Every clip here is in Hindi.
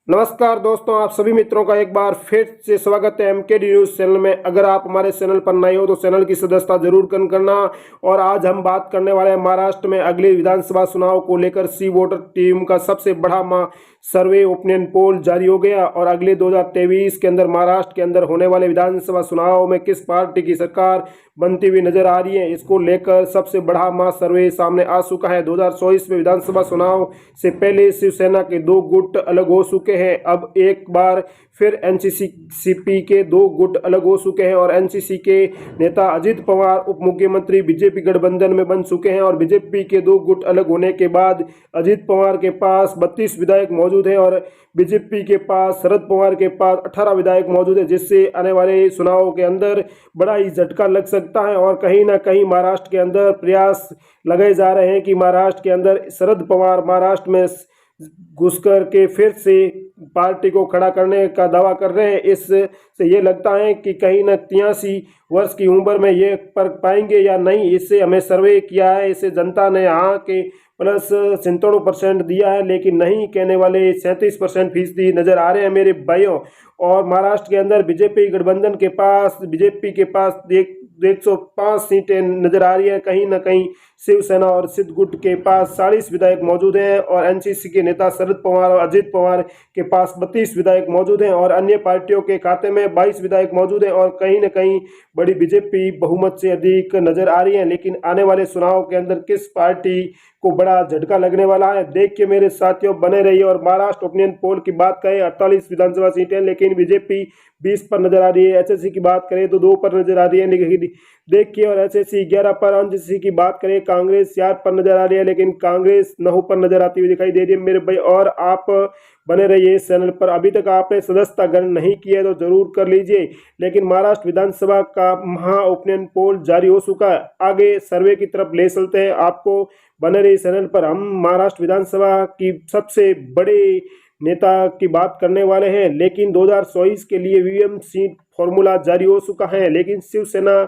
नमस्कार दोस्तों, आप सभी मित्रों का एक बार फिर से स्वागत है एमकेडी न्यूज़ चैनल में। अगर आप हमारे चैनल पर नए हो तो चैनल की सदस्यता जरूर करना। और आज हम बात करने वाले हैं महाराष्ट्र में अगले विधानसभा चुनाव को लेकर सी वोटर टीम का सबसे बड़ा सर्वे ओपिनियन पोल जारी हो गया। और अगले 2023 के अंदर महाराष्ट्र के अंदर होने वाले विधानसभा चुनाव में किस पार्टी की सरकार बनती हुई नजर आ रही है, इसको लेकर सबसे बड़ा सर्वे सामने आ चुका है। 2024 में विधानसभा चुनाव से पहले शिवसेना के दो गुट अलग हो चुके हैं। अब एक बार फिर एनसीसी के दो गुट अलग हो चुके हैं और एनसीसी के नेता अजित पवार उप मुख्यमंत्री बीजेपी गठबंधन में बन चुके हैं। और बीजेपी के दो गुट अलग होने के बाद अजित पवार के पास 32 विधायक मौजूद हैं और बीजेपी के पास शरद पवार के पास 18 विधायक मौजूद है, जिससे आने वाले चुनाव के अंदर बड़ा ही झटका लग सकता है। और कहीं ना कहीं महाराष्ट्र के अंदर प्रयास लगाए जा रहे हैं कि महाराष्ट्र के अंदर शरद पवार महाराष्ट्र में घुस कर के फिर से पार्टी को खड़ा करने का दावा कर रहे हैं। इससे ये लगता है कि कहीं न 83 वर्ष की उम्र में ये पर पाएंगे या नहीं। इससे हमें सर्वे किया है, इससे जनता ने यहाँ के प्लस 97% दिया है, लेकिन नहीं कहने वाले 37% फीसदी नजर आ रहे हैं मेरे भाइयों। और महाराष्ट्र के अंदर बीजेपी के पास 105 सीटें नजर आ रही है। कहीं ना कहीं शिवसेना और सिद्ध गुट के पास 40 विधायक मौजूद हैं और एनसीसी के नेता शरद पवार और अजित पवार के पास 32 विधायक मौजूद हैं और अन्य पार्टियों के खाते में 22 विधायक मौजूद हैं। और कहीं ना कहीं बड़ी बीजेपी बहुमत से अधिक नजर आ रही है। लेकिन आने वाले चुनाव के अंदर किस पार्टी को बड़ा झटका लगने वाला है, देख के मेरे साथियों बने रहिए। और महाराष्ट्र ओपिनियन पोल की बात करें 48 विधानसभा सीटें, लेकिन बीजेपी 20 पर नजर आ रही है। एचएससी की बात करें तो 2 पर नजर आ रही है, लेकिन देखिए। और एचएससी 11 पर, एनसीसी की बात करें कांग्रेस 4 पर नजर आ रही है, लेकिन कांग्रेस 9 पर नजर आती हुई दिखाई दे रही है मेरे भाई। और आप बने रहिए इस चैनल पर। अभी तक आपने सदस्यता ग्रहण नहीं किया है तो जरूर कर लीजिए। लेकिन महाराष्ट्र विधानसभा का महा ओपिनियन पोल जारी हो चुका है, आगे सर्वे की तरफ ले चलते हैं आपको। बने रहिए चैनल पर। हम महाराष्ट्र विधानसभा की सबसे बड़े नेता की बात करने वाले हैं। लेकिन 2024 के लिए वीवीएम सीट फॉर्मूला जारी हो चुका है, लेकिन शिवसेना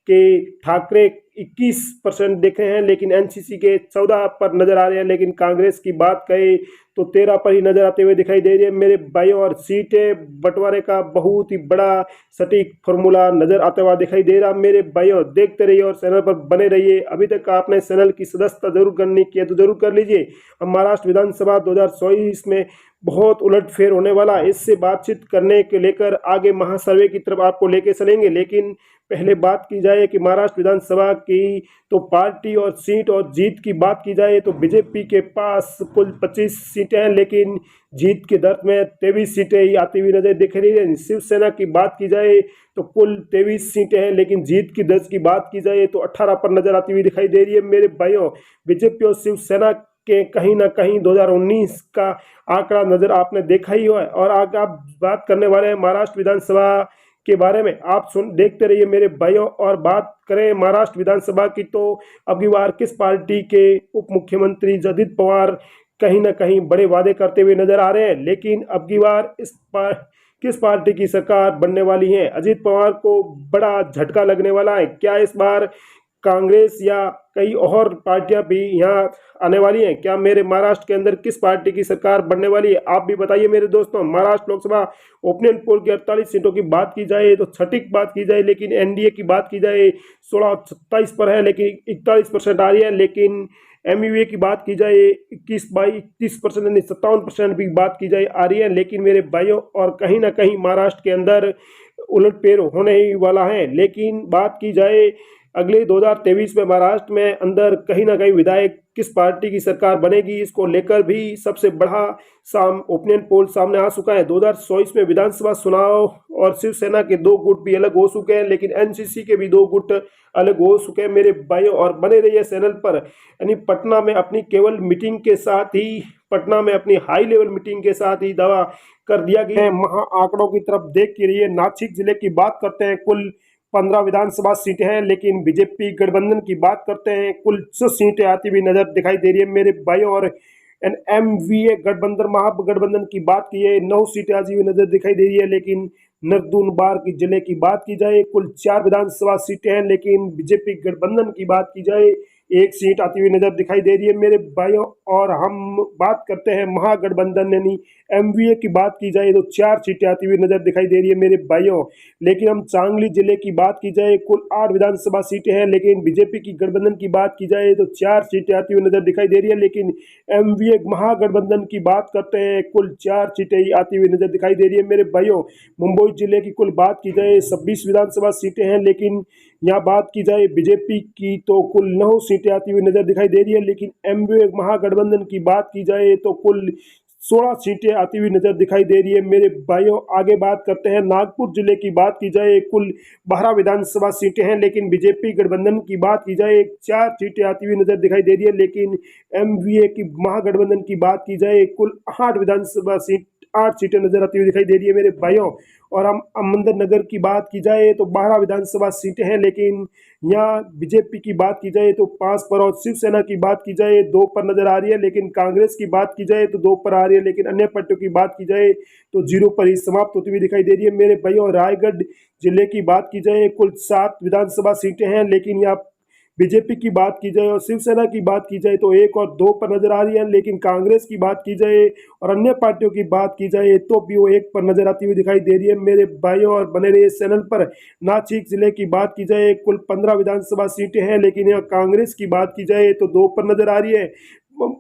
के ठाकरे 21% दिख रहे हैं, लेकिन एनसीसी के 14 पर नजर आ रहे हैं। लेकिन कांग्रेस की बात करें तो 13 पर ही नजर आते हुए दिखाई दे रही है मेरे भाइयों। और सीटें बंटवारे का बहुत ही बड़ा सटीक फॉर्मूला नजर आता हुआ दिखाई दे रहा मेरे भाइयों। देखते रहिए और चैनल पर बने रहिए। अभी तक आपने चैनल की सदस्यता जरूर करनी की है तो जरूर कर लीजिए। हम महाराष्ट्र विधानसभा 2024 में बहुत उलटफेर होने वाला, इससे बातचीत करने के लेकर आगे महासर्वे की तरफ आपको लेके चलेंगे। लेकिन पहले बात की जाए कि महाराष्ट्र विधानसभा की तो पार्टी और सीट और जीत की बात की जाए तो बीजेपी के पास कुल 25 सीटें हैं, लेकिन जीत के दर में 23 सीटें ही आती हुई नजर दिख रही है। शिवसेना की बात की जाए तो कुल 23 सीटें हैं, लेकिन जीत की दर की बात की जाए तो 18 पर नजर आती हुई दिखाई दे रही है मेरे भाइयों। बीजेपी और शिवसेना के कहीं ना कहीं 2019 का आंकड़ा नजर आपने देखा ही है। और आगे आप बात करने वाले हैं महाराष्ट्र विधानसभा के बारे में, आप देखते रहिए मेरे भाइयों। और बात करें महाराष्ट्र विधानसभा की तो अब की बार किस पार्टी के उप मुख्यमंत्री अजित पवार कहीं ना कहीं बड़े वादे करते हुए नजर आ रहे हैं, लेकिन अब की बार किस पार्टी की सरकार बनने वाली है। अजित पवार को बड़ा झटका लगने वाला है क्या इस बार कांग्रेस या कई और पार्टियां भी यहाँ आने वाली हैं क्या मेरे महाराष्ट्र के अंदर किस पार्टी की सरकार बनने वाली है, आप भी बताइए मेरे दोस्तों। महाराष्ट्र लोकसभा ओपिनियन पोल की 48 सीटों की बात की जाए तो छठीक बात की जाए, लेकिन एनडीए की बात की जाए 16-27 पर है, लेकिन 41% आ रही है। लेकिन एमयूए की बात की जाए 21-22% यानी 57% भी बात की जाए आ रही है। लेकिन मेरे भाइयों और कहीं ना कहीं महाराष्ट्र के अंदर उलटफेर होने ही वाला है। लेकिन बात की जाए अगले 2023 में महाराष्ट्र में अंदर कहीं ना कहीं विधायक किस पार्टी की सरकार बनेगी, इसको लेकर भी सबसे बड़ा ओपिनियन पोल सामने आ चुका है। 2024 में विधानसभा चुनाव और शिवसेना के 2 गुट भी अलग हो चुके हैं, लेकिन एनसीसी के भी 2 गुट अलग हो चुके हैं मेरे भाइयों। और बने रहिए चैनल पर। यानी पटना में अपनी केवल मीटिंग के साथ ही, पटना में अपनी हाई लेवल मीटिंग के साथ ही दावा कर दिया गया है। महा आंकड़ों की तरफ देख के रहिए। नासिक जिले की बात करते हैं, कुल 15 विधानसभा सीटें हैं, लेकिन बीजेपी गठबंधन की बात करते हैं कुल 6 सीटें आती हुई नजर दिखाई दे रही है मेरे भाइयों। और एमवीए गठबंधन महागठबंधन की बात की है 9 सीटें आती हुई नजर दिखाई दे रही है। लेकिन नंदुरबार की जिले की बात की जाए कुल 4 विधानसभा सीटें हैं, लेकिन बीजेपी गठबंधन की बात की जाए एक सीट आती हुई नजर दिखाई दे रही है मेरे भाइयों। और हम बात करते हैं महागठबंधन यानी एमवीए की बात की जाए तो 4 सीटें आती हुई नजर दिखाई दे रही है मेरे भाइयों। लेकिन हम सांगली जिले की बात की जाए कुल 8 विधानसभा सीटें हैं, लेकिन बीजेपी की गठबंधन की बात की जाए तो 4 सीटें आती हुई नजर दिखाई दे रही है। लेकिन एमवीए महागठबंधन की बात करते हैं कुल 4 सीटें ही आती हुई नजर दिखाई दे रही है मेरे भाइयों। मुंबई जिले की कुल बात की जाए 26 विधानसभा सीटें हैं, लेकिन यहाँ बात की जाए बीजेपी की तो कुल 9 सीटें आती हुई नजर दिखाई दे रही है। लेकिन एमवीए महागठबंधन की बात की जाए तो कुल 16 सीटें आती हुई नजर दिखाई दे रही है मेरे भाइयों। आगे बात करते हैं नागपुर जिले की बात की जाए कुल 12 विधानसभा सीटें हैं, लेकिन बीजेपी गठबंधन की बात की जाए 4 सीटें आती हुई नजर दिखाई दे रही है। लेकिन एमवीए की महागठबंधन की बात की जाए कुल 8 सीटें नजर आती हुई दिखाई दे रही है मेरे भाइयों। और हम अहमद नगर की बात की जाए तो 12 विधानसभा सीटें हैं, लेकिन यहाँ बीजेपी की बात की जाए तो 5 पर और शिवसेना की बात की जाए 2 पर नजर आ रही है। लेकिन कांग्रेस की बात की जाए तो 2 पर आ रही है, लेकिन अन्य पार्टियों की बात की जाए तो 0 पर ही समाप्त होती हुई दिखाई दे रही है मेरे भाइयों। रायगढ़ जिले की बात की जाए कुल 7 विधानसभा सीटें हैं, लेकिन यहाँ बीजेपी की बात की जाए और शिवसेना की बात की जाए तो 1 और 2 पर नजर आ रही है। लेकिन कांग्रेस की बात की जाए और अन्य पार्टियों की बात की जाए तो भी वो 1 पर नजर आती हुई दिखाई दे रही है मेरे भाइयों। और बने रहिए इस चैनल पर। नासिक जिले की बात की जाए कुल 15 विधानसभा सीटें हैं, लेकिन यहाँ कांग्रेस की बात की जाए तो 2 पर नजर आ रही है।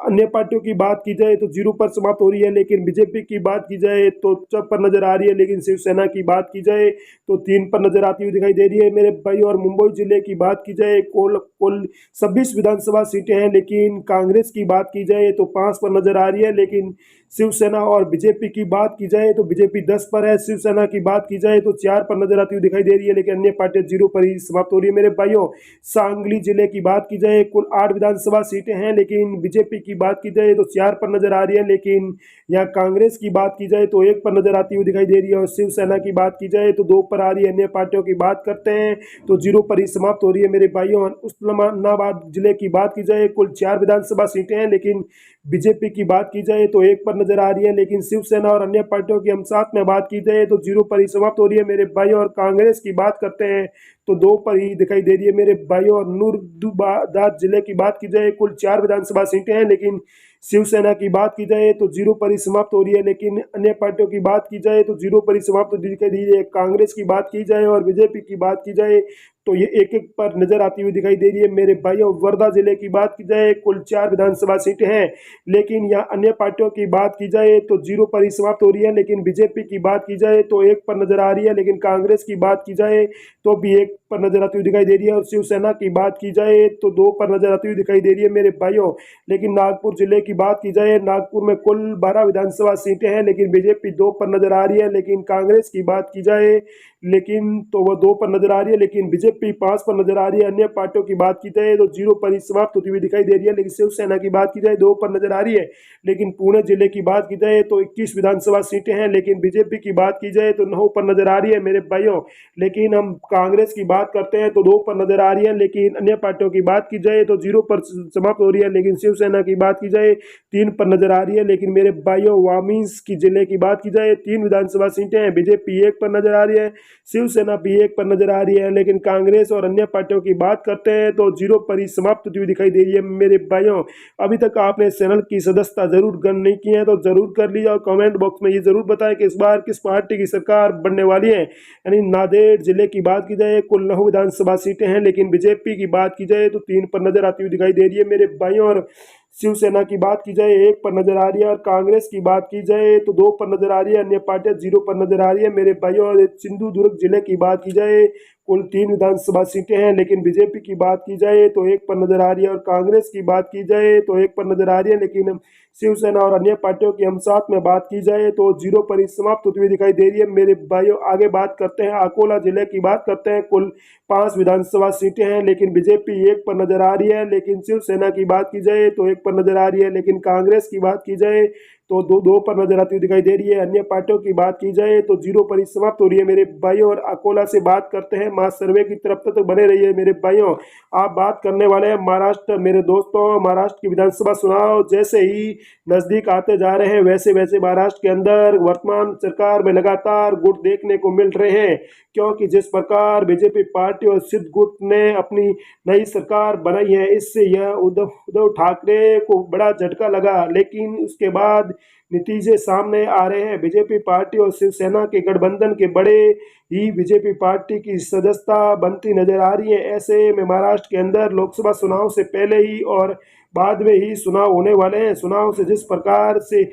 अन्य पार्टियों की बात की जाए तो 0 पर समाप्त हो रही है। लेकिन बीजेपी की बात की जाए तो 4 पर नजर आ रही है। लेकिन शिवसेना की बात की जाए तो 3 पर नजर आती हुई दिखाई दे रही है मेरे भाई। और मुंबई जिले की बात की जाए कुल कुल 26 विधानसभा सीटें हैं, लेकिन कांग्रेस की बात की जाए तो 5 पर नजर आ रही है। लेकिन शिवसेना और बीजेपी की बात की जाए तो बीजेपी 10 पर है, शिवसेना की बात की जाए तो 4 पर नजर आती हुई दिखाई दे रही है। लेकिन अन्य पार्टियां 0 पर ही समाप्त हो रही है मेरे भाइयों। सांगली जिले की बात की जाए कुल 8 विधानसभा सीटें हैं, लेकिन बीजेपी की बात की जाए तो 4 पर नजर आ रही है। लेकिन यहाँ कांग्रेस की बात की जाए तो 1 पर नजर आती हुई दिखाई दे रही है। और शिवसेना की बात की जाए तो 2 पर आ रही है। अन्य पार्टियों की बात करते हैं तो 0 पर ही समाप्त हो रही है मेरे भाइयों। उस्मानाबाद जिले की बात की जाए कुल 4 विधानसभा सीटें हैं, लेकिन बीजेपी की बात की जाए तो 1 पर नजर आ रही है। लेकिन शिवसेना और अन्य पार्टियों की हम साथ में बात की जाए तो 0 पर ही समाप्त हो रही है मेरे भाइयों। और कांग्रेस की बात करते हैं तो 2 पर ही दिखाई दे रही है मेरे भाइयों। और नूरदाबाद जिले की बात की जाए कुल 4 विधानसभा सीटें हैं, लेकिन शिवसेना की बात की जाए तो 0 पर ही समाप्त हो रही है। लेकिन अन्य पार्टियों की बात की जाए तो 0 पर ही समाप्त हो दिखाई दे रही है। कांग्रेस की बात की जाए और बीजेपी की बात की जाए तो ये 1-1 पर नजर आती हुई दिखाई दे रही है मेरे भाइयों। वर्धा जिले की बात की जाए कुल 4 विधानसभा सीटें हैं, लेकिन यहाँ अन्य पार्टियों की बात की जाए तो 0 पर ही समाप्त हो रही है। लेकिन बीजेपी की बात की जाए तो 1 पर नजर आ रही है। लेकिन कांग्रेस की बात की जाए तो भी 1 पर नजर आती हुई दिखाई दे रही है। और शिवसेना की बात की जाए तो 2 पर नजर आती हुई दिखाई दे रही है मेरे भाइयों। लेकिन नागपुर जिले की बात की जाए, नागपुर में कुल 12 विधानसभा सीटें हैं, लेकिन बीजेपी 2 पर नजर आ रही है। लेकिन कांग्रेस की बात की जाए लेकिन तो वह 2 पर नजर आ रही है। लेकिन बीजेपी 5 पर नजर आ रही है। अन्य पार्टियों की बात की जाए तो 0 पर ही समाप्त होती हुई दिखाई दे रही है। लेकिन शिवसेना की बात की जाए 2 पर नजर आ रही है। लेकिन पुणे जिले की बात की जाए तो 21 विधानसभा सीटें हैं, लेकिन बीजेपी की बात की जाए तो 9 पर नजर आ रही है मेरे भाइयों। लेकिन हम कांग्रेस की बात करते हैं तो 2 पर नजर आ रही है। लेकिन अन्य पार्टियों की बात की जाए तो 0 पर समाप्त हो रही है। लेकिन शिवसेना की बात की जाए 3 पर नजर आ रही है। लेकिन मेरे भाइयों वामिंस की जिले की बात की जाए 3 विधानसभा सीटें हैं, बीजेपी 1 पर नजर आ रही है, शिवसेना भी 1 पर नजर आ रही है। लेकिन कांग्रेस और अन्य पार्टियों की बात करते हैं तो 0 पर ही समाप्त होती हुई दिखाई दे रही है मेरे भाइयों। अभी तक आपने इस चैनल की सदस्यता जरूर ग्रहण नहीं की है तो जरूर कर लीजिए। और कमेंट बॉक्स में ये जरूर बताएं कि इस बार किस पार्टी की सरकार बनने वाली है। यानी नांदेड़ जिले की बात की जाए कुल 9 विधानसभा सीटें हैं, लेकिन बीजेपी की बात की जाए तो 3 पर नजर आती हुई दिखाई दे रही है मेरे भाइयों। और शिवसेना की बात की जाए 1 पर नजर आ रही है। और कांग्रेस की बात की जाए तो 2 पर नजर आ रही है। अन्य पार्टियां 0 पर नजर आ रही है मेरे भाइयों। और सिंधुदुर्ग जिले की बात की जाए कुल 3 विधानसभा सीटें हैं, लेकिन बीजेपी की बात की जाए तो 1 पर नजर आ रही है। और कांग्रेस की बात की जाए तो 1 पर नजर आ रही है। लेकिन शिवसेना और अन्य पार्टियों की हम साथ में बात की जाए तो 0 पर ही समाप्त होती हुई दिखाई दे रही है मेरे भाइयों। आगे बात करते हैं अकोला जिले की बात करते हैं। कुल 5 विधानसभा सीटें हैं, लेकिन बीजेपी 1 पर नजर आ रही है। लेकिन शिवसेना की बात की जाए तो 1 पर नजर आ रही है। लेकिन कांग्रेस की बात की जाए तो दो पर नजर आती हुई दिखाई दे रही है। अन्य पार्टियों की बात की जाए तो 0 पर ही समाप्त हो रही है मेरे भाइयों। और अकोला से बात करते हैं मास सर्वे की तरफ, तक बने रहिए मेरे भाइयों। आप बात करने वाले हैं महाराष्ट्र मेरे दोस्तों। महाराष्ट्र की विधानसभा चुनाव जैसे ही नजदीक आते जा रहे हैं वैसे वैसे महाराष्ट्र के अंदर वर्तमान सरकार में लगातार गुट देखने को मिल रहे हैं, क्योंकि जिस प्रकार बीजेपी पार्टी और सिद्ध गुट ने अपनी नई सरकार बनाई है, इससे यह उद्धव ठाकरे को बड़ा झटका लगा। लेकिन उसके बाद नतीजे सामने आ रहे हैं। बीजेपी पार्टी और शिवसेना के गठबंधन के बड़े ही बीजेपी पार्टी की सदस्यता बनती नजर आ रही है। ऐसे में महाराष्ट्र के अंदर लोकसभा चुनाव से पहले ही और बाद में ही चुनाव होने वाले हैं। चुनाव से जिस प्रकार से